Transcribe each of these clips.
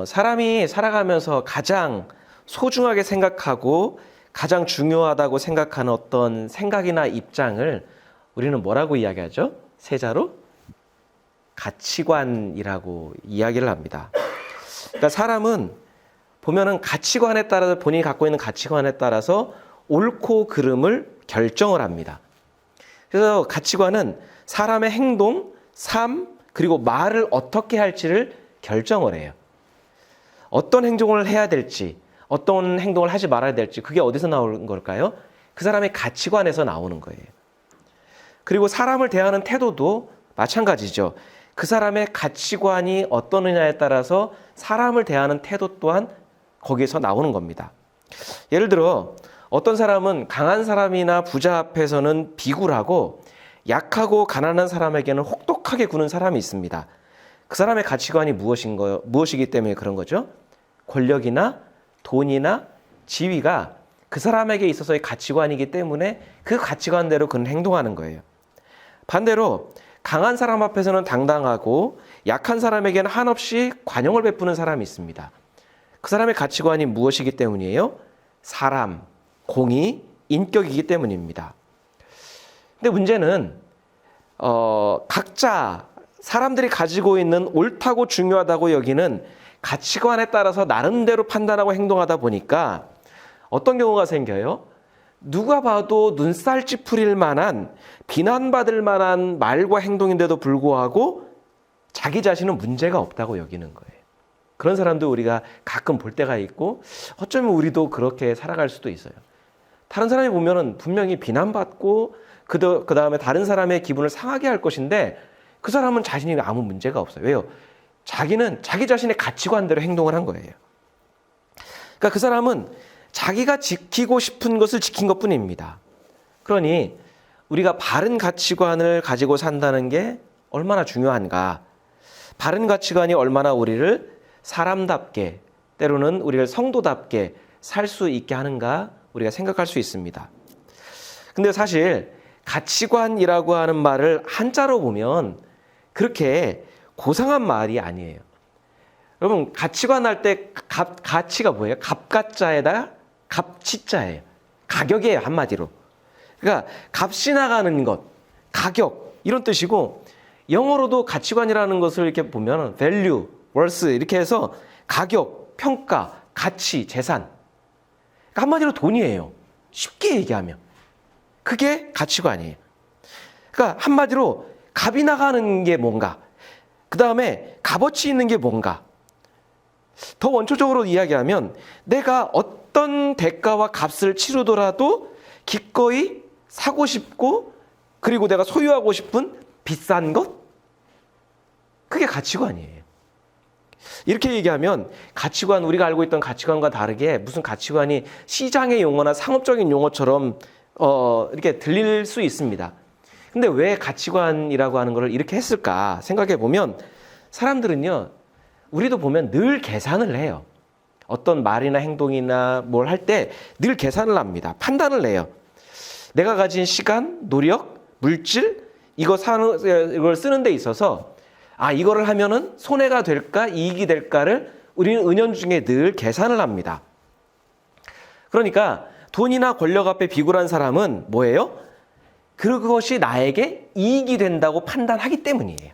사람이 살아가면서 가장 소중하게 생각하고 가장 중요하다고 생각하는 어떤 생각이나 입장을 우리는 뭐라고 이야기하죠? 세자로 가치관이라고 이야기를 합니다. 그러니까 사람은 보면은 가치관에 따라서 본인이 갖고 있는 가치관에 따라서 옳고 그름을 결정을 합니다. 그래서 가치관은 사람의 행동, 삶, 그리고 말을 어떻게 할지를 결정을 해요. 어떤 행동을 해야 될지, 어떤 행동을 하지 말아야 될지, 그게 어디서 나오는 걸까요? 그 사람의 가치관에서 나오는 거예요. 그리고 사람을 대하는 태도도 마찬가지죠. 그 사람의 가치관이 어떠느냐에 따라서 사람을 대하는 태도 또한 거기에서 나오는 겁니다. 예를 들어 어떤 사람은 강한 사람이나 부자 앞에서는 비굴하고 약하고 가난한 사람에게는 혹독하게 구는 사람이 있습니다. 그 사람의 가치관이 무엇이기 때문에 그런 거죠? 권력이나 돈이나 지위가 그 사람에게 있어서의 가치관이기 때문에 그 가치관대로 그는 행동하는 거예요. 반대로 강한 사람 앞에서는 당당하고 약한 사람에게는 한없이 관용을 베푸는 사람이 있습니다. 그 사람의 가치관이 무엇이기 때문이에요? 사람, 공의, 인격이기 때문입니다. 근데 문제는 각자 사람들이 가지고 있는 옳다고 중요하다고 여기는 가치관에 따라서 나름대로 판단하고 행동하다 보니까 어떤 경우가 생겨요? 누가 봐도 눈살 찌푸릴 만한 비난받을 만한 말과 행동인데도 불구하고 자기 자신은 문제가 없다고 여기는 거예요. 그런 사람도 우리가 가끔 볼 때가 있고 어쩌면 우리도 그렇게 살아갈 수도 있어요. 다른 사람이 보면은 분명히 비난받고 그 다음에 다른 사람의 기분을 상하게 할 것인데 그 사람은 자신이 아무 문제가 없어요. 왜요? 자기는 자기 자신의 가치관대로 행동을 한 거예요. 그러니까 그 사람은 자기가 지키고 싶은 것을 지킨 것뿐입니다. 그러니 우리가 바른 가치관을 가지고 산다는 게 얼마나 중요한가? 바른 가치관이 얼마나 우리를 사람답게, 때로는 우리를 성도답게 살 수 있게 하는가 우리가 생각할 수 있습니다. 근데 사실 가치관이라고 하는 말을 한자로 보면 그렇게 고상한 말이 아니에요. 여러분 가치관 할 때 가치가 뭐예요? 갑가자에다 갑치자예요. 가격이에요, 한마디로. 그러니까 값이 나가는 것, 가격 이런 뜻이고 영어로도 가치관이라는 것을 이렇게 보면 value, worth 이렇게 해서 가격, 평가, 가치, 재산. 그러니까 한마디로 돈이에요. 쉽게 얘기하면. 그게 가치관이에요. 그러니까 한마디로 값이 나가는 게 뭔가, 그 다음에 값어치 있는 게 뭔가. 더 원초적으로 이야기하면 내가 어떤 대가와 값을 치르더라도 기꺼이 사고 싶고 그리고 내가 소유하고 싶은 비싼 것? 그게 가치관이에요. 이렇게 얘기하면 가치관, 우리가 알고 있던 가치관과 다르게 무슨 가치관이 시장의 용어나 상업적인 용어처럼 이렇게 들릴 수 있습니다. 근데 왜 가치관이라고 하는 걸 이렇게 했을까 생각해 보면 사람들은요, 우리도 보면 늘 계산을 해요. 어떤 말이나 행동이나 뭘 할 때 늘 계산을 합니다. 판단을 해요. 내가 가진 시간, 노력, 물질, 이걸 쓰는 데 있어서 이거를 하면은 손해가 될까, 이익이 될까를 우리는 은연중에 늘 계산을 합니다. 그러니까 돈이나 권력 앞에 비굴한 사람은 뭐예요? 그것이 나에게 이익이 된다고 판단하기 때문이에요.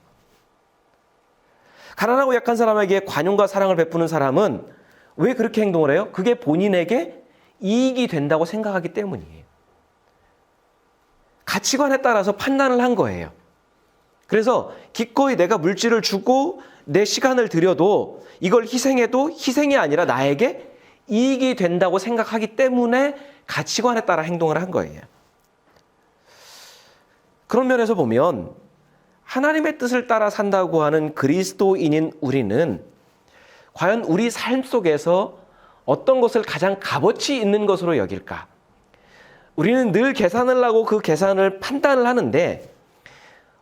가난하고 약한 사람에게 관용과 사랑을 베푸는 사람은 왜 그렇게 행동을 해요? 그게 본인에게 이익이 된다고 생각하기 때문이에요. 가치관에 따라서 판단을 한 거예요. 그래서 기꺼이 내가 물질을 주고 내 시간을 들여도 이걸 희생해도 희생이 아니라 나에게 이익이 된다고 생각하기 때문에 가치관에 따라 행동을 한 거예요. 그런 면에서 보면 하나님의 뜻을 따라 산다고 하는 그리스도인인 우리는 과연 우리 삶 속에서 어떤 것을 가장 값어치 있는 것으로 여길까? 우리는 늘 계산을 하고 그 계산을 판단을 하는데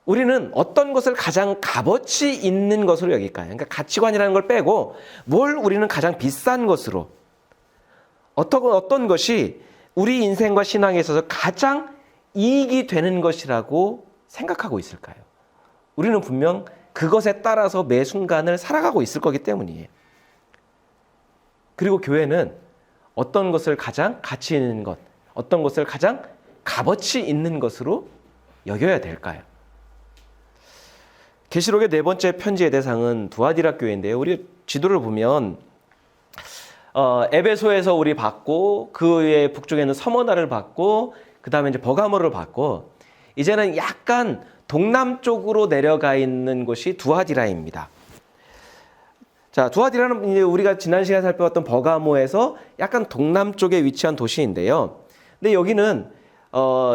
우리는 어떤 것을 가장 값어치 있는 것으로 여길까요? 그러니까 가치관이라는 걸 빼고 뭘 우리는 가장 비싼 것으로, 어떤 것이 우리 인생과 신앙에 있어서 가장 이익이 되는 것이라고 생각하고 있을까요? 우리는 분명 그것에 따라서 매 순간을 살아가고 있을 거기 때문이에요. 그리고 교회는 어떤 것을 가장 가치 있는 것, 어떤 것을 가장 값어치 있는 것으로 여겨야 될까요? 계시록의 네 번째 편지의 대상은 두아디라 교회인데요. 우리 지도를 보면 에베소에서 우리 받고 그 외에 북쪽에는 서머나를 받고 그 다음에 이제 버가모를 받고 이제는 약간 동남쪽으로 내려가 있는 곳이 두아디라입니다. 자, 두아디라는 이제 우리가 지난 시간에 살펴봤던 버가모에서 약간 동남쪽에 위치한 도시인데요. 근데 여기는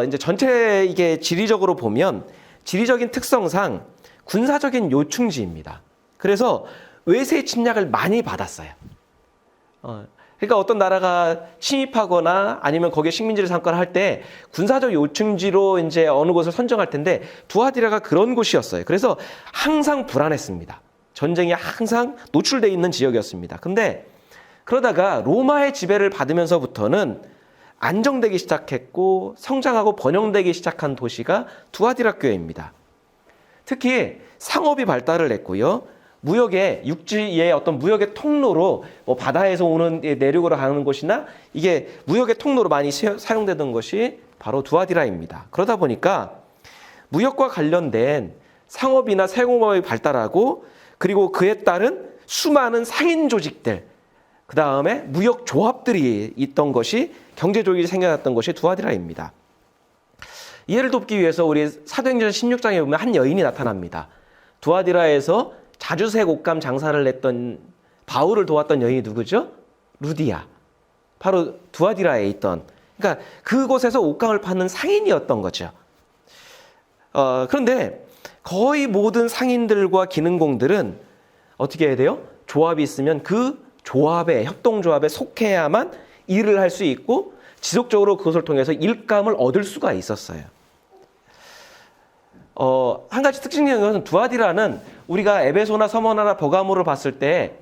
이제 전체 이게 지리적으로 보면 지리적인 특성상 군사적인 요충지입니다. 그래서 외세 침략을 많이 받았어요. 그러니까 어떤 나라가 침입하거나 아니면 거기에 식민지를 삼거나 할 때 군사적 요충지로 이제 어느 곳을 선정할 텐데 두아디라가 그런 곳이었어요. 그래서 항상 불안했습니다. 전쟁에 항상 노출되어 있는 지역이었습니다. 근데 그러다가 로마의 지배를 받으면서부터는 안정되기 시작했고 성장하고 번영되기 시작한 도시가 두아디라 교회입니다. 특히 상업이 발달을 했고요. 무역의 육지의 어떤 무역의 통로로 뭐 바다에서 오는 내륙으로 가는 곳이나 이게 무역의 통로로 많이 사용되던 것이 바로 두아디라입니다. 그러다 보니까 무역과 관련된 상업이나 세공업이 발달하고 그리고 그에 따른 수많은 상인 조직들, 그 다음에 무역 조합들이 있던 것이 경제 조직이 생겨났던 것이 두아디라입니다. 이해를 돕기 위해서 우리 사도행전 16장에 보면 한 여인이 나타납니다. 두아디라에서 자주색 옷감 장사를 했던 바울을 도왔던 여인이 누구죠? 루디아. 바로 두아디라에 있던, 그러니까 그곳에서 옷감을 파는 상인이었던 거죠. 그런데 거의 모든 상인들과 기능공들은 어떻게 해야 돼요? 조합이 있으면 그 조합에, 협동조합에 속해야만 일을 할 수 있고 지속적으로 그것을 통해서 일감을 얻을 수가 있었어요. 한 가지 특징적인 것은 두아디라는 우리가 에베소나 서머나나 버가모를 봤을 때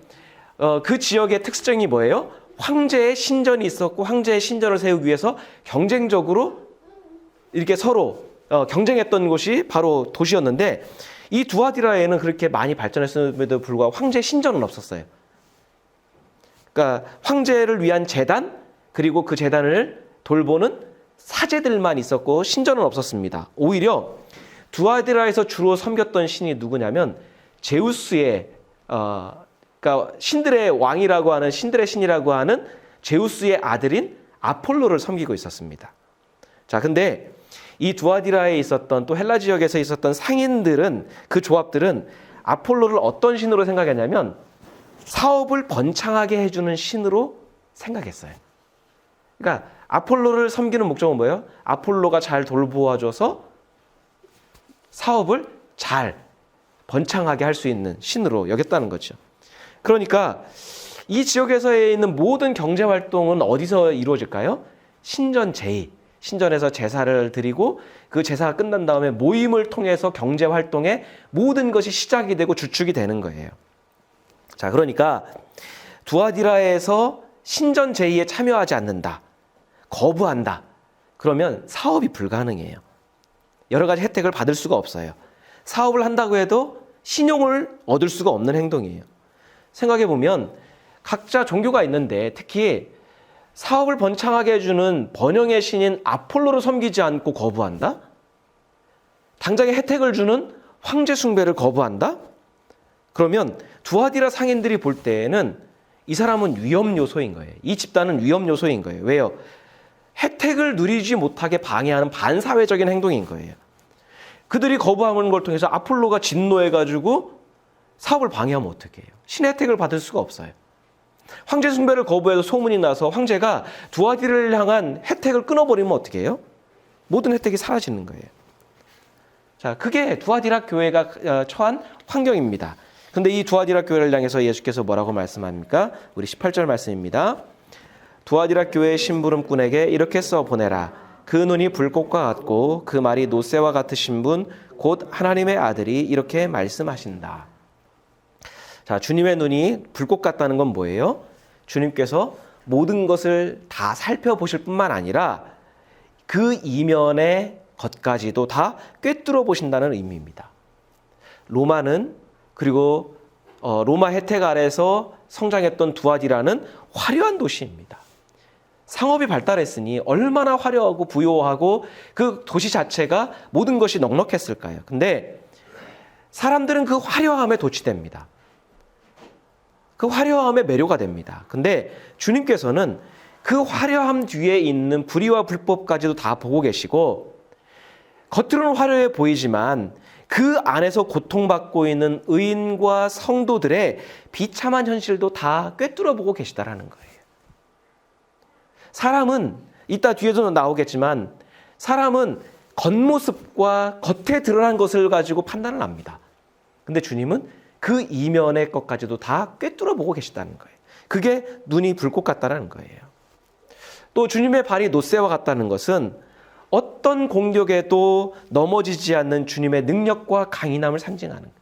그 지역의 특징이 뭐예요? 황제의 신전이 있었고 황제의 신전을 세우기 위해서 경쟁적으로 이렇게 서로 경쟁했던 곳이 바로 도시였는데 이 두아디라에는 그렇게 많이 발전했음에도 불구하고 황제 신전은 없었어요. 그러니까 황제를 위한 제단 그리고 그 제단을 돌보는 사제들만 있었고 신전은 없었습니다. 오히려 두아디라에서 주로 섬겼던 신이 누구냐면 제우스의 그러니까 신들의 왕이라고 하는 신들의 신이라고 하는 제우스의 아들인 아폴로를 섬기고 있었습니다. 자, 근데 이 두아디라에 있었던 또 헬라 지역에서 있었던 상인들은 그 조합들은 아폴로를 어떤 신으로 생각했냐면 사업을 번창하게 해주는 신으로 생각했어요. 그러니까 아폴로를 섬기는 목적은 뭐예요? 아폴로가 잘 돌보아줘서 사업을 잘 번창하게 할 수 있는 신으로 여겼다는 거죠. 그러니까 이 지역에서 있는 모든 경제활동은 어디서 이루어질까요? 신전 제의. 신전에서 제사를 드리고 그 제사가 끝난 다음에 모임을 통해서 경제활동의 모든 것이 시작이 되고 주축이 되는 거예요. 자, 그러니까 두아디라에서 신전 제의에 참여하지 않는다. 거부한다. 그러면 사업이 불가능해요. 여러 가지 혜택을 받을 수가 없어요. 사업을 한다고 해도 신용을 얻을 수가 없는 행동이에요. 생각해 보면 각자 종교가 있는데 특히 사업을 번창하게 해주는 번영의 신인 아폴로를 섬기지 않고 거부한다? 당장의 혜택을 주는 황제 숭배를 거부한다? 그러면 두아디라 상인들이 볼 때에는 이 사람은 위험 요소인 거예요. 이 집단은 위험 요소인 거예요. 왜요? 혜택을 누리지 못하게 방해하는 반사회적인 행동인 거예요. 그들이 거부하는 걸 통해서 아폴로가 진노해가지고 사업을 방해하면 어떻게 해요? 신의 혜택을 받을 수가 없어요. 황제 숭배를 거부해서 소문이 나서 황제가 두아디라를 향한 혜택을 끊어버리면 어떻게 해요? 모든 혜택이 사라지는 거예요. 자, 그게 두아디라 교회가 처한 환경입니다. 근데 이 두아디라 교회를 향해서 예수께서 뭐라고 말씀합니까? 우리 18절 말씀입니다. 두아디라 교회의 심부름꾼에게 이렇게 써보내라. 그 눈이 불꽃과 같고 그 말이 놋새와 같으신 분 곧 하나님의 아들이 이렇게 말씀하신다. 자, 주님의 눈이 불꽃 같다는 건 뭐예요? 주님께서 모든 것을 다 살펴보실 뿐만 아니라 그 이면의 것까지도 다 꿰뚫어 보신다는 의미입니다. 로마는 그리고 로마 혜택 아래서 성장했던 두아디라는 화려한 도시입니다. 상업이 발달했으니 얼마나 화려하고 부유하고 그 도시 자체가 모든 것이 넉넉했을까요? 근데 사람들은 그 화려함에 도취됩니다. 그 화려함에 매료가 됩니다. 근데 주님께서는 그 화려함 뒤에 있는 불의와 불법까지도 다 보고 계시고, 겉으로는 화려해 보이지만 그 안에서 고통받고 있는 의인과 성도들의 비참한 현실도 다 꿰뚫어 보고 계시다라는 거예요. 사람은 이따 뒤에도 나오겠지만 사람은 겉모습과 겉에 드러난 것을 가지고 판단을 합니다. 근데 주님은 그 이면의 것까지도 다 꿰뚫어 보고 계시다는 거예요. 그게 눈이 불꽃 같다는 거예요. 또 주님의 발이 노새와 같다는 것은 어떤 공격에도 넘어지지 않는 주님의 능력과 강인함을 상징하는 거예요.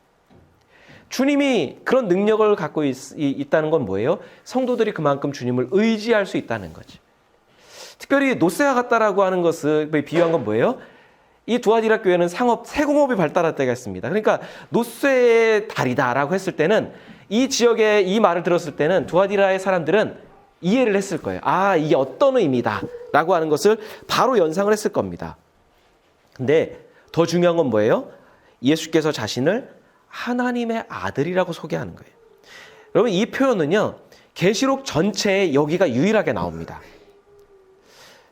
주님이 그런 능력을 갖고 있다는 건 뭐예요? 성도들이 그만큼 주님을 의지할 수 있다는 거죠. 특별히 노새와 같다라고 하는 것을 비유한 건 뭐예요? 이 두아디라 교회는 세공업이 발달할 때가 있습니다. 그러니까 노새의 달이다라고 했을 때는 이 지역에 이 말을 들었을 때는 두아디라의 사람들은 이해를 했을 거예요. 아, 이게 어떤 의미다 라고 하는 것을 바로 연상을 했을 겁니다. 근데 더 중요한 건 뭐예요? 예수께서 자신을 하나님의 아들이라고 소개하는 거예요. 여러분, 이 표현은요, 계시록 전체에 여기가 유일하게 나옵니다.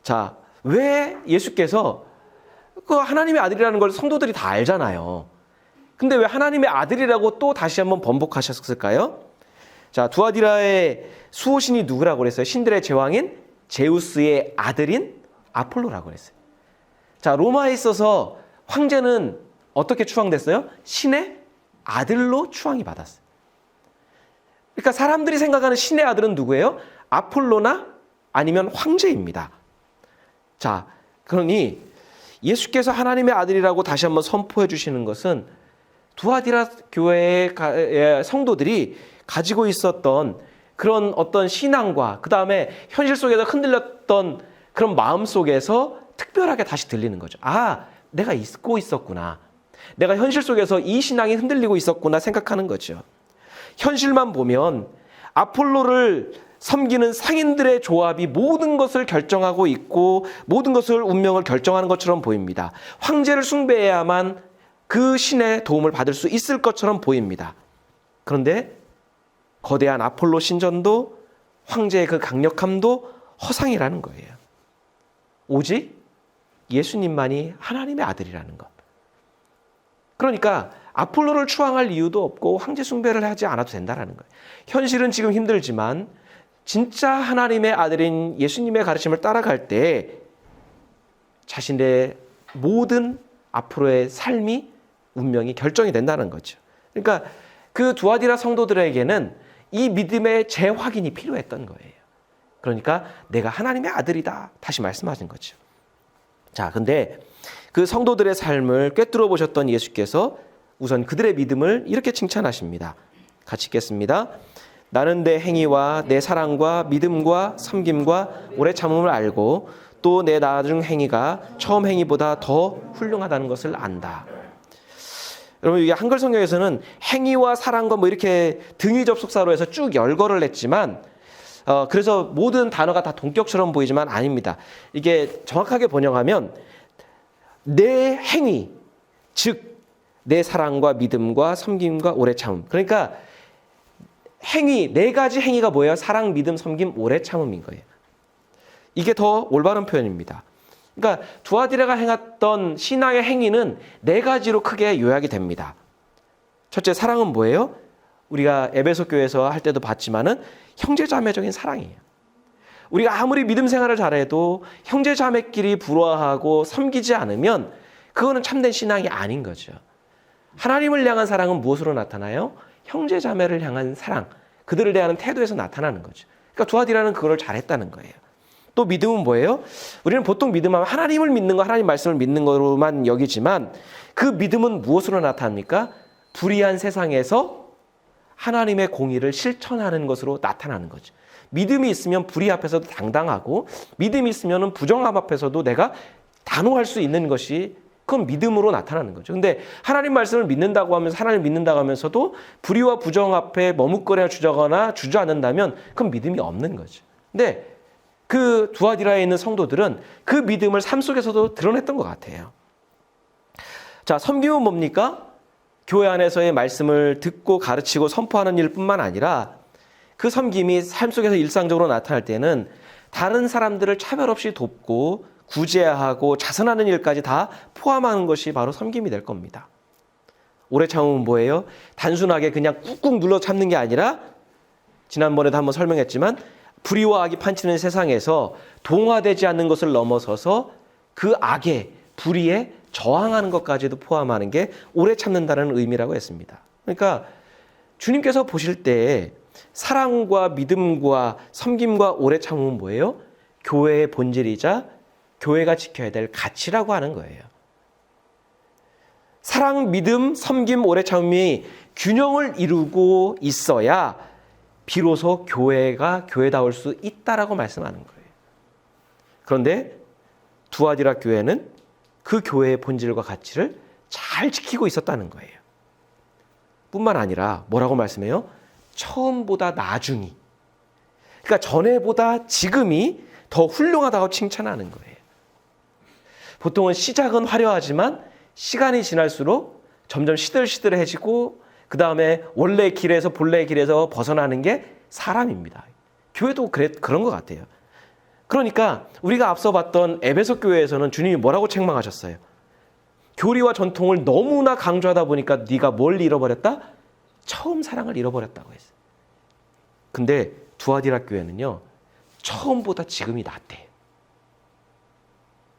자, 왜 예수께서 그 하나님의 아들이라는 걸 성도들이 다 알잖아요. 근데 왜 하나님의 아들이라고 또 다시 한번 번복하셨을까요? 자, 두아디라의 수호신이 누구라고 그랬어요? 신들의 제왕인 제우스의 아들인 아폴로라고 그랬어요. 자, 로마에 있어서 황제는 어떻게 추앙됐어요? 신의 아들로 추앙이 받았어요. 그러니까 사람들이 생각하는 신의 아들은 누구예요? 아폴로나 아니면 황제입니다. 자, 그러니 예수께서 하나님의 아들이라고 다시 한번 선포해 주시는 것은 두아디라 교회의 성도들이 가지고 있었던 그런 어떤 신앙과 그 다음에 현실 속에서 흔들렸던 그런 마음 속에서 특별하게 다시 들리는 거죠. 아, 내가 잊고 있었구나. 내가 현실 속에서 이 신앙이 흔들리고 있었구나 생각하는 거죠. 현실만 보면 아폴로를 섬기는 상인들의 조합이 모든 것을 결정하고 있고 모든 것을 운명을 결정하는 것처럼 보입니다. 황제를 숭배해야만 그 신의 도움을 받을 수 있을 것처럼 보입니다. 그런데 거대한 아폴로 신전도 황제의 그 강력함도 허상이라는 거예요. 오직 예수님만이 하나님의 아들이라는 것. 그러니까 아폴로를 추앙할 이유도 없고 황제 숭배를 하지 않아도 된다는 거예요. 현실은 지금 힘들지만 진짜 하나님의 아들인 예수님의 가르침을 따라갈 때 자신의 모든 앞으로의 삶이 운명이 결정이 된다는 거죠. 그러니까 그 두아디라 성도들에게는 이 믿음의 재확인이 필요했던 거예요. 그러니까 내가 하나님의 아들이다 다시 말씀하신 거죠. 자, 근데 그 성도들의 삶을 꿰뚫어 보셨던 예수께서 우선 그들의 믿음을 이렇게 칭찬하십니다. 같이 읽겠습니다. 나는 내 행위와 내 사랑과 믿음과 섬김과 오래 참음을 알고 또 내 나중 행위가 처음 행위보다 더 훌륭하다는 것을 안다. 여러분, 이게 한글 성경에서는 행위와 사랑과 뭐 이렇게 등위 접속사로 해서 쭉 열거를 했지만 그래서 모든 단어가 다 동격처럼 보이지만 아닙니다. 이게 정확하게 번역하면 내 행위, 즉 내 사랑과 믿음과 섬김과 오래 참음. 그러니까 행위, 네 가지 행위가 뭐예요? 사랑, 믿음, 섬김, 오래 참음인 거예요. 이게 더 올바른 표현입니다. 그러니까 두아디라가 행했던 신앙의 행위는 네 가지로 크게 요약이 됩니다. 첫째, 사랑은 뭐예요? 우리가 에베소 교회에서 할 때도 봤지만은 형제자매적인 사랑이에요. 우리가 아무리 믿음 생활을 잘해도 형제자매끼리 불화하고 섬기지 않으면 그거는 참된 신앙이 아닌 거죠. 하나님을 향한 사랑은 무엇으로 나타나요? 형제자매를 향한 사랑, 그들을 대하는 태도에서 나타나는 거죠. 그러니까 두아디라는 그걸 잘했다는 거예요. 또 믿음은 뭐예요? 우리는 보통 믿음하면 하나님을 믿는 거, 하나님 말씀을 믿는 거로만 여기지만 그 믿음은 무엇으로 나타납니까? 불의한 세상에서 하나님의 공의를 실천하는 것으로 나타나는 거죠. 믿음이 있으면 불의 앞에서도 당당하고 믿음이 있으면 부정함 앞에서도 내가 단호할 수 있는 것이 그건 믿음으로 나타나는 거죠. 근데 하나님 말씀을 믿는다고 하면서 하나님을 믿는다고 하면서도 불의와 부정 앞에 머뭇거려 주저거나 주저앉는다면 그건 믿음이 없는 거죠. 근데 그 두아디라에 있는 성도들은 그 믿음을 삶 속에서도 드러냈던 것 같아요. 자, 섬김은 뭡니까? 교회 안에서의 말씀을 듣고 가르치고 선포하는 일뿐만 아니라 그 섬김이 삶 속에서 일상적으로 나타날 때는 다른 사람들을 차별 없이 돕고 구제하고 자선하는 일까지 다 포함하는 것이 바로 섬김이 될 겁니다. 오래 참으면 뭐예요? 단순하게 그냥 꾹꾹 눌러 참는 게 아니라 지난번에도 한번 설명했지만 불의와 악이 판치는 세상에서 동화되지 않는 것을 넘어서서 그 악에 불의에 저항하는 것까지도 포함하는 게 오래 참는다는 의미라고 했습니다. 그러니까 주님께서 보실 때 사랑과 믿음과 섬김과 오래 참음은 뭐예요? 교회의 본질이자 교회가 지켜야 될 가치라고 하는 거예요. 사랑, 믿음, 섬김, 오래 참음이 균형을 이루고 있어야 비로소 교회가 교회다울 수 있다라고 말씀하는 거예요. 그런데 두아디라 교회는 그 교회의 본질과 가치를 잘 지키고 있었다는 거예요. 뿐만 아니라 뭐라고 말씀해요? 처음보다 나중이. 그러니까 전에보다 지금이 더 훌륭하다고 칭찬하는 거예요. 보통은 시작은 화려하지만 시간이 지날수록 점점 시들시들해지고 그 다음에 원래의 길에서 본래의 길에서 벗어나는 게 사람입니다. 교회도 그런 것 같아요. 그러니까 우리가 앞서 봤던 에베소 교회에서는 주님이 뭐라고 책망하셨어요? 교리와 전통을 너무나 강조하다 보니까 네가 뭘 잃어버렸다? 처음 사랑을 잃어버렸다고 했어요. 근데 두아디라 교회는요, 처음보다 지금이 낫대요.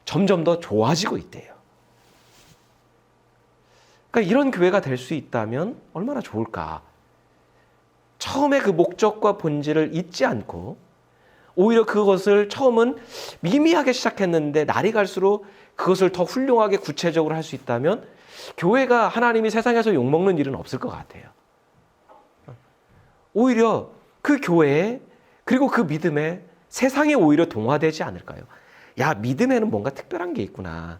점점 더 좋아지고 있대요. 그러니까 이런 교회가 될 수 있다면 얼마나 좋을까? 처음에 그 목적과 본질을 잊지 않고 오히려 그것을 처음은 미미하게 시작했는데 날이 갈수록 그것을 더 훌륭하게 구체적으로 할 수 있다면 교회가 하나님이 세상에서 욕먹는 일은 없을 것 같아요. 오히려 그 교회에 그리고 그 믿음에 세상에 오히려 동화되지 않을까요? 야, 믿음에는 뭔가 특별한 게 있구나.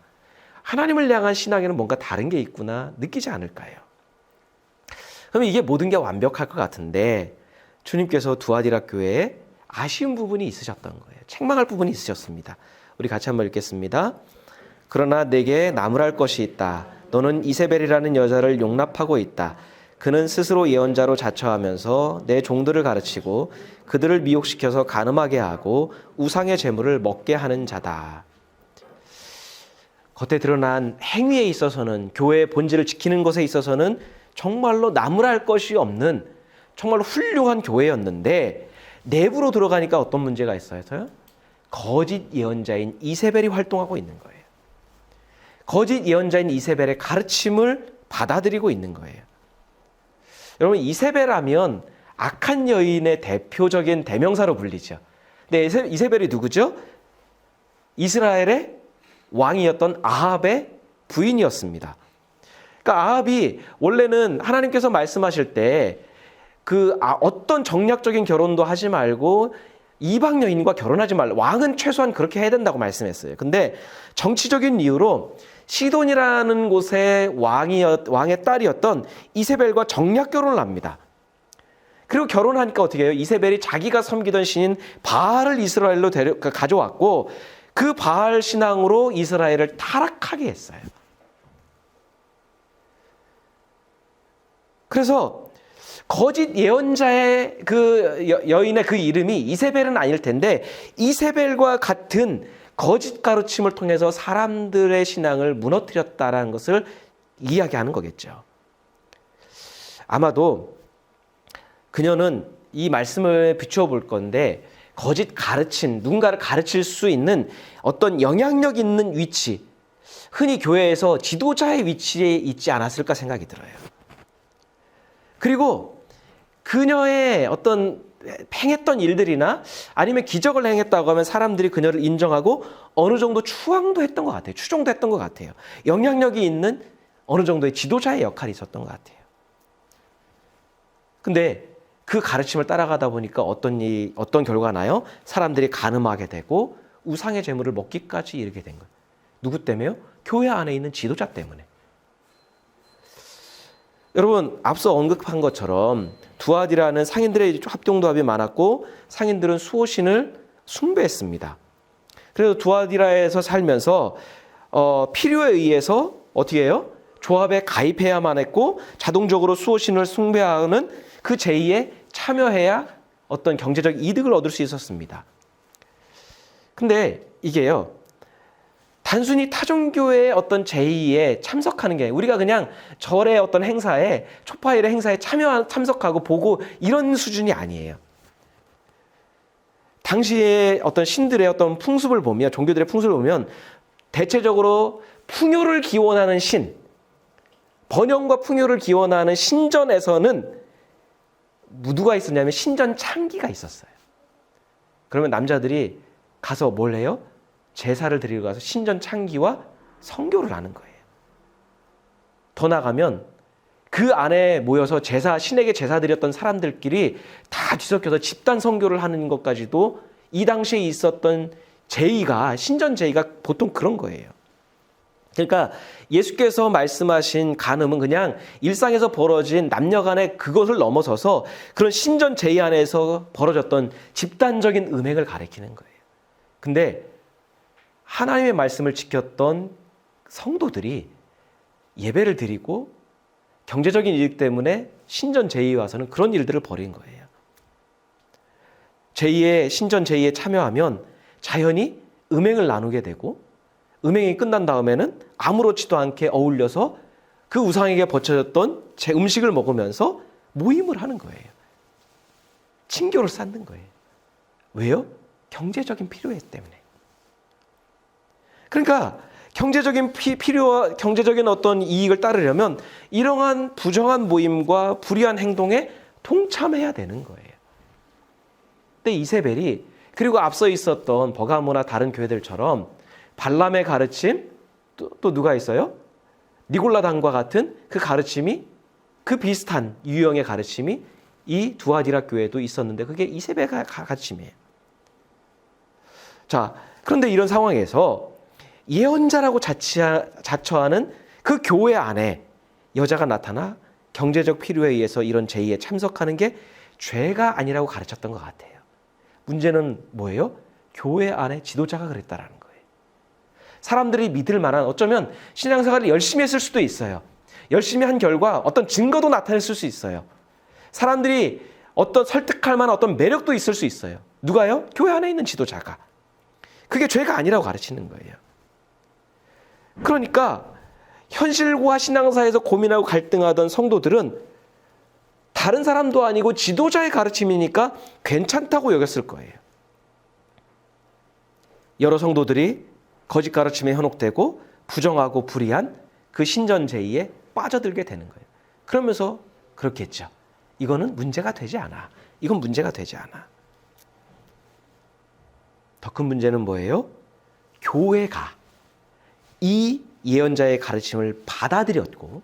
하나님을 향한 신앙에는 뭔가 다른 게 있구나. 느끼지 않을까요? 그러면 이게 모든 게 완벽할 것 같은데 주님께서 두아디라 교회에 아쉬운 부분이 있으셨던 거예요. 책망할 부분이 있으셨습니다. 우리 같이 한번 읽겠습니다. 그러나 내게 나무랄 것이 있다. 너는 이세벨이라는 여자를 용납하고 있다. 그는 스스로 예언자로 자처하면서 내 종들을 가르치고 그들을 미혹시켜서 간음하게 하고 우상의 재물을 먹게 하는 자다. 겉에 드러난 행위에 있어서는 교회의 본질을 지키는 것에 있어서는 정말로 나무랄 것이 없는 정말로 훌륭한 교회였는데 내부로 들어가니까 어떤 문제가 있어요? 거짓 예언자인 이세벨이 활동하고 있는 거예요. 거짓 예언자인 이세벨의 가르침을 받아들이고 있는 거예요. 여러분, 이세벨 하면 악한 여인의 대표적인 대명사로 불리죠. 근데 이세벨이 누구죠? 이스라엘의 왕이었던 아합의 부인이었습니다. 그러니까 아합이 원래는 하나님께서 말씀하실 때 어떤 정략적인 결혼도 하지 말고 이방 여인과 결혼하지 말라. 왕은 최소한 그렇게 해야 된다고 말씀했어요. 근데 정치적인 이유로 시돈이라는 곳의 왕의 딸이었던 이세벨과 정략 결혼을 합니다. 그리고 결혼하니까 어떻게 해요? 이세벨이 자기가 섬기던 신인 바알을 이스라엘로 가져왔고 그 바알 신앙으로 이스라엘을 타락하게 했어요. 그래서 거짓 예언자의 그 여인의 그 이름이 이세벨은 아닐 텐데 이세벨과 같은 거짓 가르침을 통해서 사람들의 신앙을 무너뜨렸다라는 것을 이야기하는 거겠죠. 아마도 그녀는 이 말씀을 비추어 볼 건데 거짓 가르침, 누군가를 가르칠 수 있는 어떤 영향력 있는 위치, 흔히 교회에서 지도자의 위치에 있지 않았을까 생각이 들어요. 그리고 그녀의 어떤 행했던 일들이나 아니면 기적을 행했다고 하면 사람들이 그녀를 인정하고 어느 정도 추앙도 했던 것 같아요. 추종도 했던 것 같아요. 영향력이 있는 어느 정도의 지도자의 역할이 있었던 것 같아요. 근데 그 가르침을 따라가다 보니까 어떤 결과가 나요? 사람들이 간음하게 되고 우상의 재물을 먹기까지 이르게 된 거예요. 누구 때문에요? 교회 안에 있는 지도자 때문에. 여러분, 앞서 언급한 것처럼 두아디라는 상인들의 합동도합이 많았고 상인들은 수호신을 숭배했습니다. 그래서 두아디라에서 살면서 필요에 의해서 어떻게 해요? 조합에 가입해야만 했고 자동적으로 수호신을 숭배하는 그 제의에 참여해야 어떤 경제적 이득을 얻을 수 있었습니다. 근데 이게요, 단순히 타종교의 어떤 제의에 참석하는 게, 우리가 그냥 절의 어떤 행사에, 초파일의 행사에 참석하고 보고 이런 수준이 아니에요. 당시에 어떤 신들의 어떤 풍습을 보면, 종교들의 풍습을 보면 대체적으로 풍요를 기원하는 신, 번영과 풍요를 기원하는 신전에서는 누가 있었냐면 신전 창기가 있었어요. 그러면 남자들이 가서 뭘 해요? 제사를 드리러 가서 신전 창기와 성교를 하는 거예요. 더 나가면 그 안에 모여서 신에게 제사 드렸던 사람들끼리 다 뒤섞여서 집단 성교를 하는 것까지도 이 당시에 있었던 제의가, 신전 제의가 보통 그런 거예요. 그러니까 예수께서 말씀하신 간음은 그냥 일상에서 벌어진 남녀 간의 그것을 넘어서서 그런 신전 제의 안에서 벌어졌던 집단적인 음행을 가리키는 거예요. 근데 하나님의 말씀을 지켰던 성도들이 예배를 드리고 경제적인 이익 때문에 신전 제의에 와서는 그런 일들을 벌인 거예요. 신전 제의에 참여하면 자연히 음행을 나누게 되고 음행이 끝난 다음에는 아무렇지도 않게 어울려서 그 우상에게 바쳐졌던 제 음식을 먹으면서 모임을 하는 거예요. 친교를 쌓는 거예요. 왜요? 경제적인 필요에 때문에. 그러니까 경제적인 필요와 경제적인 어떤 이익을 따르려면 이러한 부정한 모임과 불의한 행동에 동참해야 되는 거예요. 근데 이세벨이, 그리고 앞서 있었던 버가모나 다른 교회들처럼 발람의 가르침, 또 누가 있어요? 니골라당과 같은 그 가르침이, 그 비슷한 유형의 가르침이 이 두아디라 교회에도 있었는데 그게 이세벨의 가르침이에요. 자, 그런데 이런 상황에서 예언자라고 자처하는 그 교회 안에 여자가 나타나 경제적 필요에 의해서 이런 제의에 참석하는 게 죄가 아니라고 가르쳤던 것 같아요. 문제는 뭐예요? 교회 안에 지도자가 그랬다라는 거예요. 사람들이 믿을 만한, 어쩌면 신앙생활을 열심히 했을 수도 있어요. 열심히 한 결과 어떤 증거도 나타냈을 수 있어요. 사람들이 어떤 설득할 만한 어떤 매력도 있을 수 있어요. 누가요? 교회 안에 있는 지도자가. 그게 죄가 아니라고 가르치는 거예요. 그러니까 현실과 신앙사에서 고민하고 갈등하던 성도들은 다른 사람도 아니고 지도자의 가르침이니까 괜찮다고 여겼을 거예요. 여러 성도들이 거짓 가르침에 현혹되고 부정하고 불의한 그 신전 제의에 빠져들게 되는 거예요. 그러면서 그렇겠죠. 이거는 문제가 되지 않아. 이건 문제가 되지 않아. 더 큰 문제는 뭐예요? 교회가 이 예언자의 가르침을 받아들였고,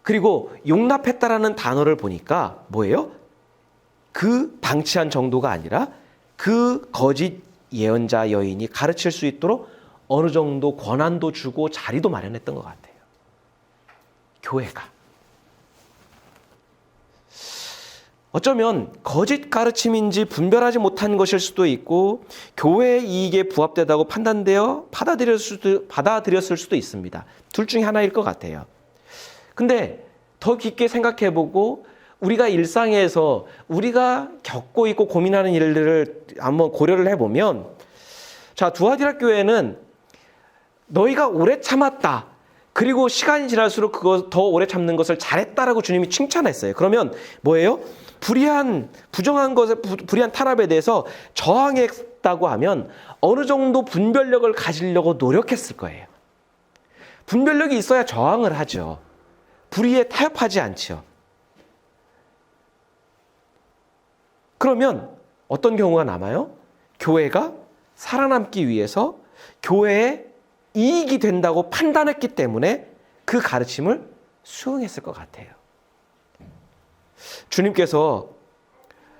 그리고 용납했다라는 단어를 보니까 뭐예요? 그 방치한 정도가 아니라 그 거짓 예언자 여인이 가르칠 수 있도록 어느 정도 권한도 주고 자리도 마련했던 것 같아요. 교회가. 어쩌면 거짓 가르침인지 분별하지 못한 것일 수도 있고 교회의 이익에 부합되다고 판단되어 받아들였을 수도 있습니다. 둘 중에 하나일 것 같아요. 근데 더 깊게 생각해보고 우리가 일상에서 우리가 겪고 있고 고민하는 일들을 한번 고려를 해보면, 자, 두아디라 교회는 너희가 오래 참았다. 그리고 시간이 지날수록 그거 더 오래 참는 것을 잘했다라고 주님이 칭찬했어요. 그러면 뭐예요? 불의한 탄압에 대해서 저항했다고 하면 어느 정도 분별력을 가지려고 노력했을 거예요. 분별력이 있어야 저항을 하죠. 불의에 타협하지 않죠. 그러면 어떤 경우가 남아요? 교회가 살아남기 위해서 교회에 이익이 된다고 판단했기 때문에 그 가르침을 수용했을 것 같아요. 주님께서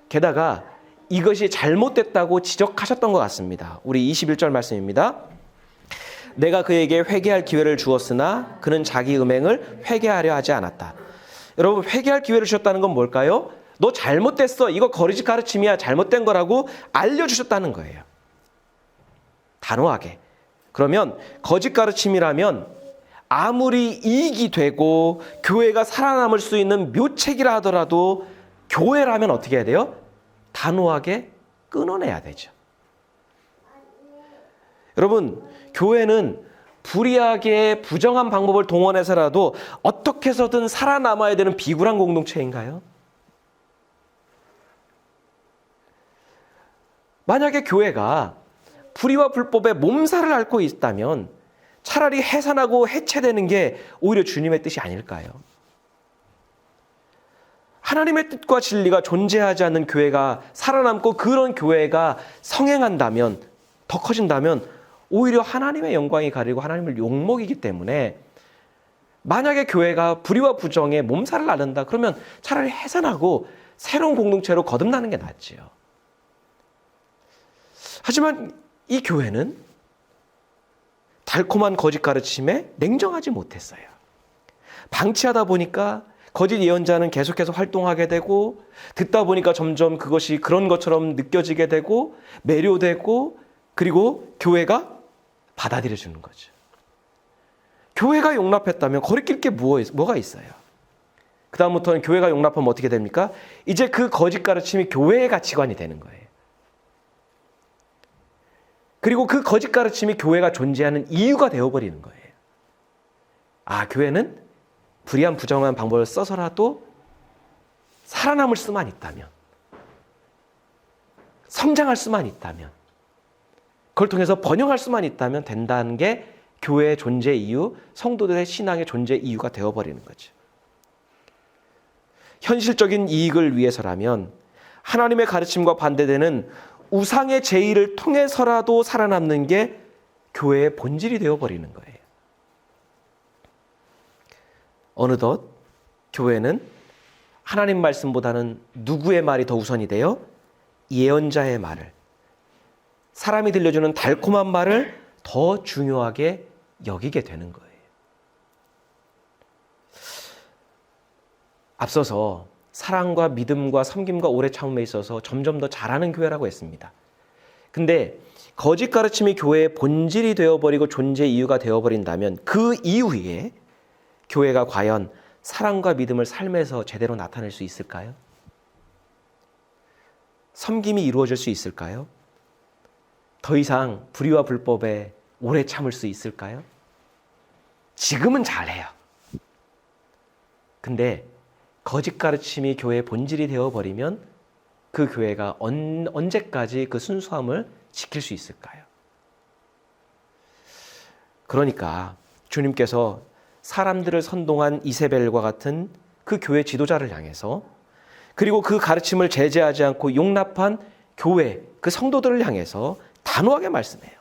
게다가 이것이 잘못됐다고 지적하셨던 것 같습니다. 우리 21절 말씀입니다. 내가 그에게 회개할 기회를 주었으나 그는 자기 음행을 회개하려 하지 않았다. 여러분, 회개할 기회를 주셨다는 건 뭘까요? 너 잘못됐어. 이거 거짓 가르침이야. 잘못된 거라고 알려주셨다는 거예요. 단호하게. 그러면 거짓 가르침이라면 아무리 이익이 되고 교회가 살아남을 수 있는 묘책이라 하더라도 교회라면 어떻게 해야 돼요? 단호하게 끊어내야 되죠. 여러분, 교회는 불의하게 부정한 방법을 동원해서라도 어떻게 해서든 살아남아야 되는 비굴한 공동체인가요? 만약에 교회가 불의와 불법에 몸살을 앓고 있다면 차라리 해산하고 해체되는 게 오히려 주님의 뜻이 아닐까요? 하나님의 뜻과 진리가 존재하지 않는 교회가 살아남고 그런 교회가 성행한다면, 더 커진다면 오히려 하나님의 영광이 가리고 하나님을 욕먹이기 때문에 만약에 교회가 불의와 부정에 몸살을 앓는다 그러면 차라리 해산하고 새로운 공동체로 거듭나는 게 낫지요. 하지만 이 교회는 달콤한 거짓 가르침에 냉정하지 못했어요. 방치하다 보니까 거짓 예언자는 계속해서 활동하게 되고 듣다 보니까 점점 그것이 그런 것처럼 느껴지게 되고 매료되고 그리고 교회가 받아들여주는 거죠. 교회가 용납했다면 거리낄 게 뭐가 있어요? 그 다음부터는 교회가 용납하면 어떻게 됩니까? 이제 그 거짓 가르침이 교회의 가치관이 되는 거예요. 그리고 그 거짓 가르침이 교회가 존재하는 이유가 되어버리는 거예요. 아, 교회는 불의한 부정한 방법을 써서라도 살아남을 수만 있다면, 성장할 수만 있다면, 그걸 통해서 번영할 수만 있다면 된다는 게 교회의 존재 이유, 성도들의 신앙의 존재 이유가 되어버리는 거죠. 현실적인 이익을 위해서라면 하나님의 가르침과 반대되는 우상의 제의를 통해서라도 살아남는 게 교회의 본질이 되어버리는 거예요. 어느덧 교회는 하나님 말씀보다는 누구의 말이 더 우선이 되어 예언자의 말을, 사람이 들려주는 달콤한 말을 더 중요하게 여기게 되는 거예요. 앞서서 사랑과 믿음과 섬김과 오래 참음에 있어서 점점 더 잘하는 교회라고 했습니다. 근데 거짓 가르침이 교회의 본질이 되어버리고 존재 이유가 되어버린다면 그 이후에 교회가 과연 사랑과 믿음을 삶에서 제대로 나타낼 수 있을까요? 섬김이 이루어질 수 있을까요? 더 이상 불의와 불법에 오래 참을 수 있을까요? 지금은 잘해요. 근데 거짓 가르침이 교회의 본질이 되어버리면 그 교회가 언제까지 그 순수함을 지킬 수 있을까요? 그러니까 주님께서 사람들을 선동한 이세벨과 같은 그 교회 지도자를 향해서, 그리고 그 가르침을 제재하지 않고 용납한 교회, 그 성도들을 향해서 단호하게 말씀해요.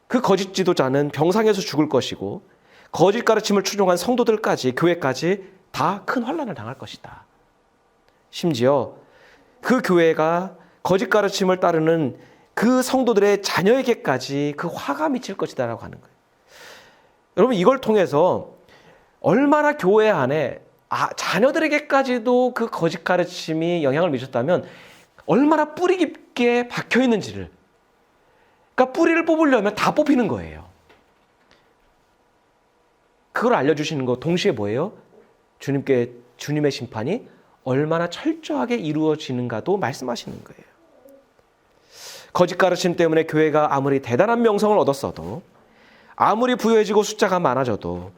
그 거짓 지도자는 병상에서 죽을 것이고 거짓 가르침을 추종한 성도들까지, 교회까지 다 큰 환난을 당할 것이다. 심지어 그 교회가 거짓 가르침을 따르는 그 성도들의 자녀에게까지 그 화가 미칠 것이다 라고 하는 거예요. 여러분, 이걸 통해서 얼마나 교회 안에 자녀들에게까지도 그 거짓 가르침이 영향을 미쳤다면 얼마나 뿌리 깊게 박혀 있는지를, 그러니까 뿌리를 뽑으려면 다 뽑히는 거예요. 그걸 알려주시는 거 동시에 뭐예요? 주님의 심판이 얼마나 철저하게 이루어지는가도 말씀하시는 거예요. 거짓 가르침 때문에 교회가 아무리 대단한 명성을 얻었어도, 아무리 부유해지고 숫자가 많아져도,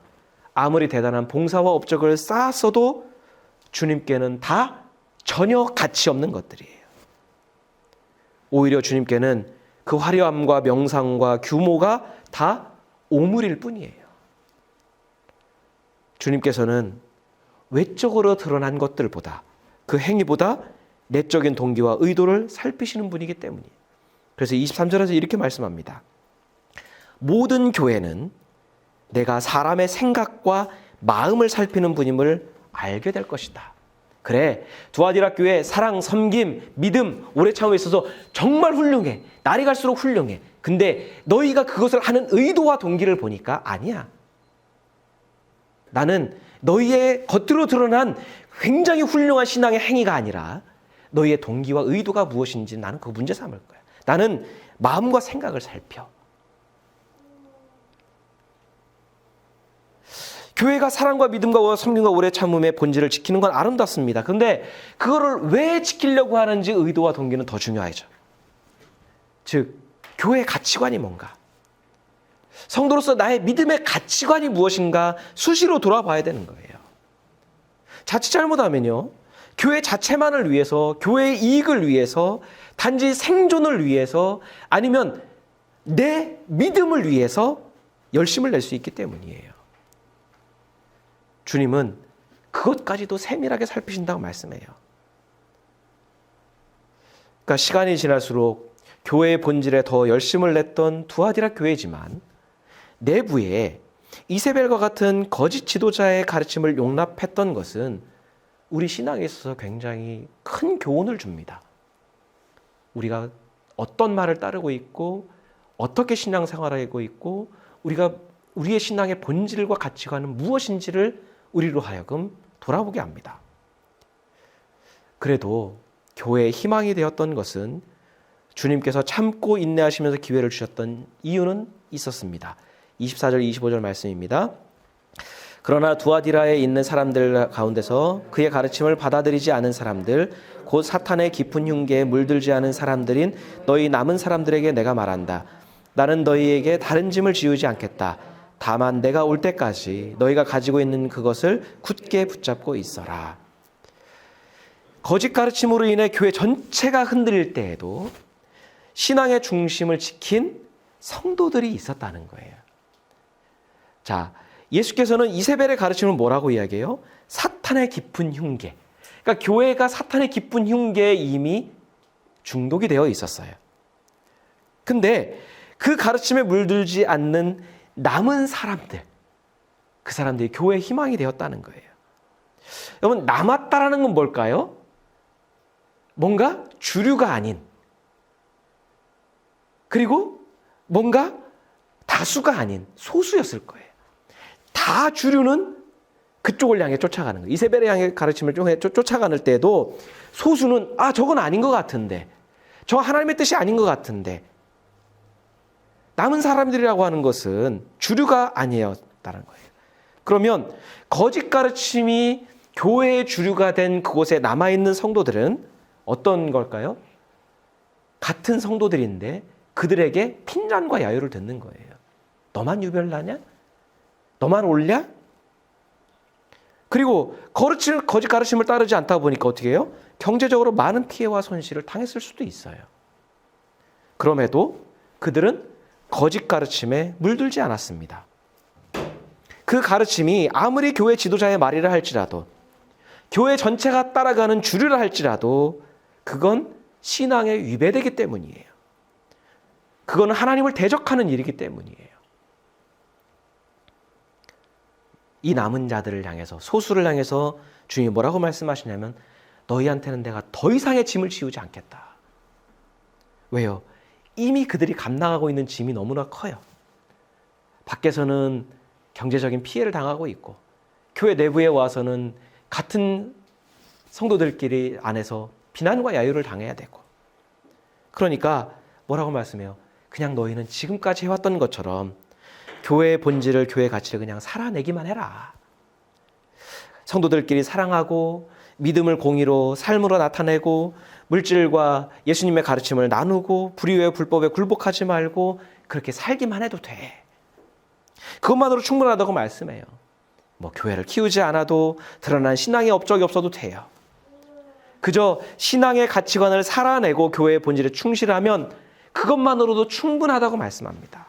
아무리 대단한 봉사와 업적을 쌓았어도 주님께는 다 전혀 가치 없는 것들이에요. 오히려 주님께는 그 화려함과 명상과 규모가 다 오물일 뿐이에요. 주님께서는 외적으로 드러난 것들보다, 그 행위보다 내적인 동기와 의도를 살피시는 분이기 때문이에요. 그래서 23절에서 이렇게 말씀합니다. 모든 교회는 내가 사람의 생각과 마음을 살피는 분임을 알게 될 것이다. 그래, 두아디라 교회 사랑, 섬김, 믿음, 오래 참음에 있어서 정말 훌륭해. 날이 갈수록 훌륭해. 근데 너희가 그것을 하는 의도와 동기를 보니까 아니야. 나는 너희의 겉으로 드러난 굉장히 훌륭한 신앙의 행위가 아니라 너희의 동기와 의도가 무엇인지 나는 그 문제 삼을 거야. 나는 마음과 생각을 살펴. 교회가 사랑과 믿음과 섬김과 오래 참음의 본질을 지키는 건 아름답습니다. 그런데 그거를 왜 지키려고 하는지 의도와 동기는 더 중요하죠. 즉, 교회의 가치관이 뭔가? 성도로서 나의 믿음의 가치관이 무엇인가 수시로 돌아봐야 되는 거예요. 자칫 잘못하면요, 교회 자체만을 위해서, 교회의 이익을 위해서, 단지 생존을 위해서, 아니면 내 믿음을 위해서 열심을 낼 수 있기 때문이에요. 주님은 그것까지도 세밀하게 살피신다고 말씀해요. 그러니까 시간이 지날수록 교회의 본질에 더 열심을 냈던 두아디라 교회지만 내부에 이세벨과 같은 거짓 지도자의 가르침을 용납했던 것은 우리 신앙에 있어서 굉장히 큰 교훈을 줍니다. 우리가 어떤 말을 따르고 있고 어떻게 신앙생활을 하고 있고 우리가 우리의 신앙의 본질과 가치관은 무엇인지를 우리로 하여금 돌아보게 합니다. 그래도 교회의 희망이 되었던 것은 주님께서 참고 인내하시면서 기회를 주셨던 이유는 있었습니다. 24절 25절 말씀입니다. 그러나 두아디라에 있는 사람들 가운데서 그의 가르침을 받아들이지 않은 사람들, 곧 사탄의 깊은 흉계에 물들지 않은 사람들인 너희 남은 사람들에게 내가 말한다. 나는 너희에게 다른 짐을 지우지 않겠다. 다만 내가 올 때까지 너희가 가지고 있는 그것을 굳게 붙잡고 있어라. 거짓 가르침으로 인해 교회 전체가 흔들릴 때에도 신앙의 중심을 지킨 성도들이 있었다는 거예요. 자, 예수께서는 이세벨의 가르침을 뭐라고 이야기해요? 사탄의 깊은 흉계. 그러니까 교회가 사탄의 깊은 흉계에 이미 중독이 되어 있었어요. 근데 그 가르침에 물들지 않는 남은 사람들, 그 사람들이 교회의 희망이 되었다는 거예요. 여러분, 남았다라는 건 뭘까요? 뭔가 주류가 아닌, 그리고 뭔가 다수가 아닌 소수였을 거예요. 다 주류는 그쪽을 향해 쫓아가는 거예요. 이세벨의 향해 가르침을 쫓아가는 때도 소수는 저건 아닌 것 같은데, 저 하나님의 뜻이 아닌 것 같은데, 남은 사람들이라고 하는 것은 주류가 아니었다는 거예요. 그러면 거짓 가르침이 교회의 주류가 된 그곳에 남아있는 성도들은 어떤 걸까요? 같은 성도들인데 그들에게 핀잔과 야유를 듣는 거예요. 너만 유별나냐? 너만 옳냐? 그리고 거짓 가르침을 따르지 않다 보니까 어떻게 해요? 경제적으로 많은 피해와 손실을 당했을 수도 있어요. 그럼에도 그들은 거짓 가르침에 물들지 않았습니다. 그 가르침이 아무리 교회 지도자의 말이라 할지라도, 교회 전체가 따라가는 주류라 할지라도 그건 신앙에 위배되기 때문이에요. 그건 하나님을 대적하는 일이기 때문이에요. 이 남은 자들을 향해서, 소수를 향해서 주님이 뭐라고 말씀하시냐면 너희한테는 내가 더 이상의 짐을 지우지 않겠다. 왜요? 이미 그들이 감당하고 있는 짐이 너무나 커요. 밖에서는 경제적인 피해를 당하고 있고 교회 내부에 와서는 같은 성도들끼리 안에서 비난과 야유를 당해야 되고, 그러니까 뭐라고 말씀해요? 그냥 너희는 지금까지 해왔던 것처럼 교회의 본질을, 교회의 가치를 그냥 살아내기만 해라. 성도들끼리 사랑하고 믿음을 공의로 삶으로 나타내고 물질과 예수님의 가르침을 나누고 불의와 불법에 굴복하지 말고 그렇게 살기만 해도 돼. 그것만으로 충분하다고 말씀해요. 교회를 키우지 않아도 드러난 신앙의 업적이 없어도 돼요. 그저 신앙의 가치관을 살아내고 교회의 본질에 충실하면 그것만으로도 충분하다고 말씀합니다.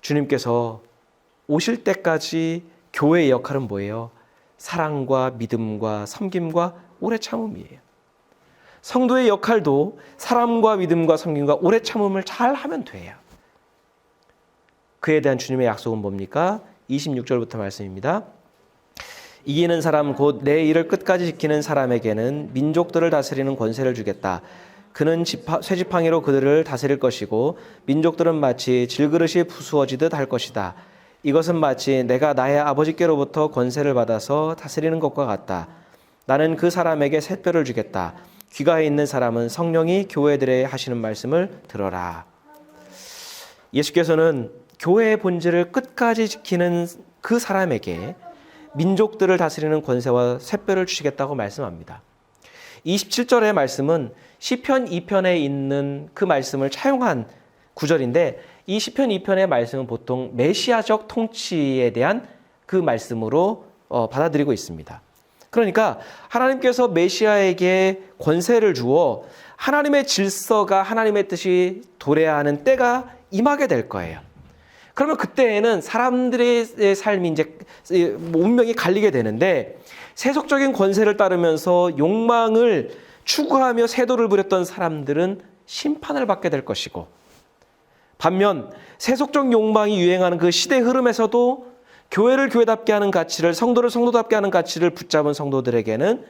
주님께서 오실 때까지 교회의 역할은 뭐예요? 사랑과 믿음과 섬김과 오래 참음이에요. 성도의 역할도 사랑과 믿음과 섬김과 오래 참음을 잘 하면 돼요. 그에 대한 주님의 약속은 뭡니까? 26절부터 말씀입니다. 이기는 사람 곧 내 일을 끝까지 지키는 사람에게는 민족들을 다스리는 권세를 주겠다. 그는 쇠지팡이로 그들을 다스릴 것이고 민족들은 마치 질그릇이 부수어지듯 할 것이다. 이것은 마치 내가 나의 아버지께로부터 권세를 받아서 다스리는 것과 같다. 나는 그 사람에게 샛별을 주겠다. 귀가 있는 사람은 성령이 교회들에 하시는 말씀을 들어라. 예수께서는 교회의 본질을 끝까지 지키는 그 사람에게 민족들을 다스리는 권세와 샛별을 주시겠다고 말씀합니다. 27절의 말씀은 시편 2편에 있는 그 말씀을 차용한 구절인데 이 시편 2편의 말씀은 보통 메시아적 통치에 대한 그 말씀으로 받아들이고 있습니다. 그러니까 하나님께서 메시아에게 권세를 주어 하나님의 질서가 하나님의 뜻이 도래하는 때가 임하게 될 거예요. 그러면 그때에는 사람들의 삶이 이제 운명이 갈리게 되는데 세속적인 권세를 따르면서 욕망을 추구하며 세도를 부렸던 사람들은 심판을 받게 될 것이고 반면 세속적 욕망이 유행하는 그 시대 흐름에서도 교회를 교회답게 하는 가치를 성도를 성도답게 하는 가치를 붙잡은 성도들에게는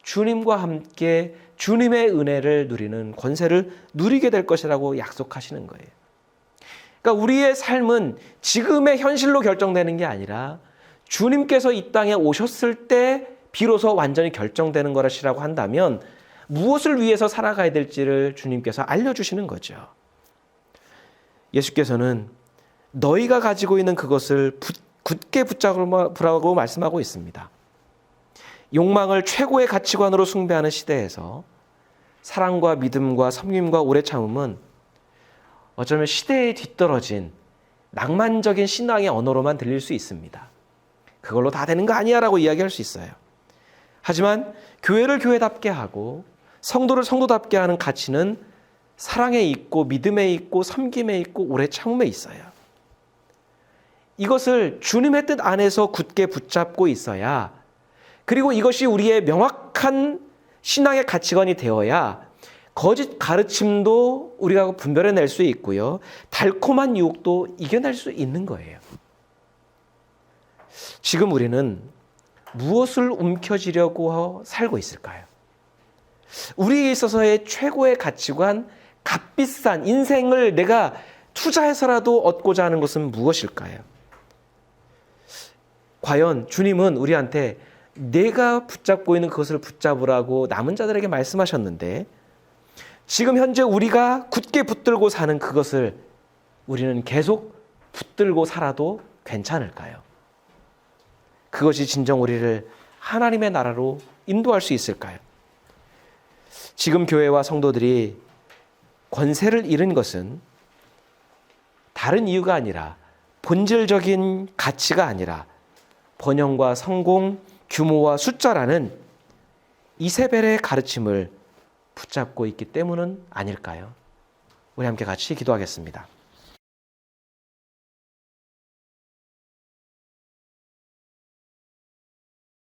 주님과 함께 주님의 은혜를 누리는 권세를 누리게 될 것이라고 약속하시는 거예요. 그러니까 우리의 삶은 지금의 현실로 결정되는 게 아니라 주님께서 이 땅에 오셨을 때 비로소 완전히 결정되는 것이라고 한다면 무엇을 위해서 살아가야 될지를 주님께서 알려주시는 거죠. 예수께서는 너희가 가지고 있는 그것을 굳게 붙잡으라고 말씀하고 있습니다. 욕망을 최고의 가치관으로 숭배하는 시대에서 사랑과 믿음과 섬김과 오래 참음은 어쩌면 시대에 뒤떨어진 낭만적인 신앙의 언어로만 들릴 수 있습니다. 그걸로 다 되는 거 아니야 라고 이야기할 수 있어요. 하지만 교회를 교회답게 하고 성도를 성도답게 하는 가치는 사랑에 있고 믿음에 있고 섬김에 있고 오래 참음에 있어요. 이것을 주님의 뜻 안에서 굳게 붙잡고 있어야 그리고 이것이 우리의 명확한 신앙의 가치관이 되어야 거짓 가르침도 우리가 분별해낼 수 있고요. 달콤한 유혹도 이겨낼 수 있는 거예요. 지금 우리는 무엇을 움켜쥐려고 살고 있을까요? 우리에 있어서의 최고의 가치관, 값비싼 인생을 내가 투자해서라도 얻고자 하는 것은 무엇일까요? 과연 주님은 우리한테 내가 붙잡고 있는 그것을 붙잡으라고 남은 자들에게 말씀하셨는데 지금 현재 우리가 굳게 붙들고 사는 그것을 우리는 계속 붙들고 살아도 괜찮을까요? 그것이 진정 우리를 하나님의 나라로 인도할 수 있을까요? 지금 교회와 성도들이 권세를 잃은 것은 다른 이유가 아니라 본질적인 가치가 아니라 번영과 성공, 규모와 숫자라는 이세벨의 가르침을 붙잡고 있기 때문은 아닐까요? 우리 함께 같이 기도하겠습니다.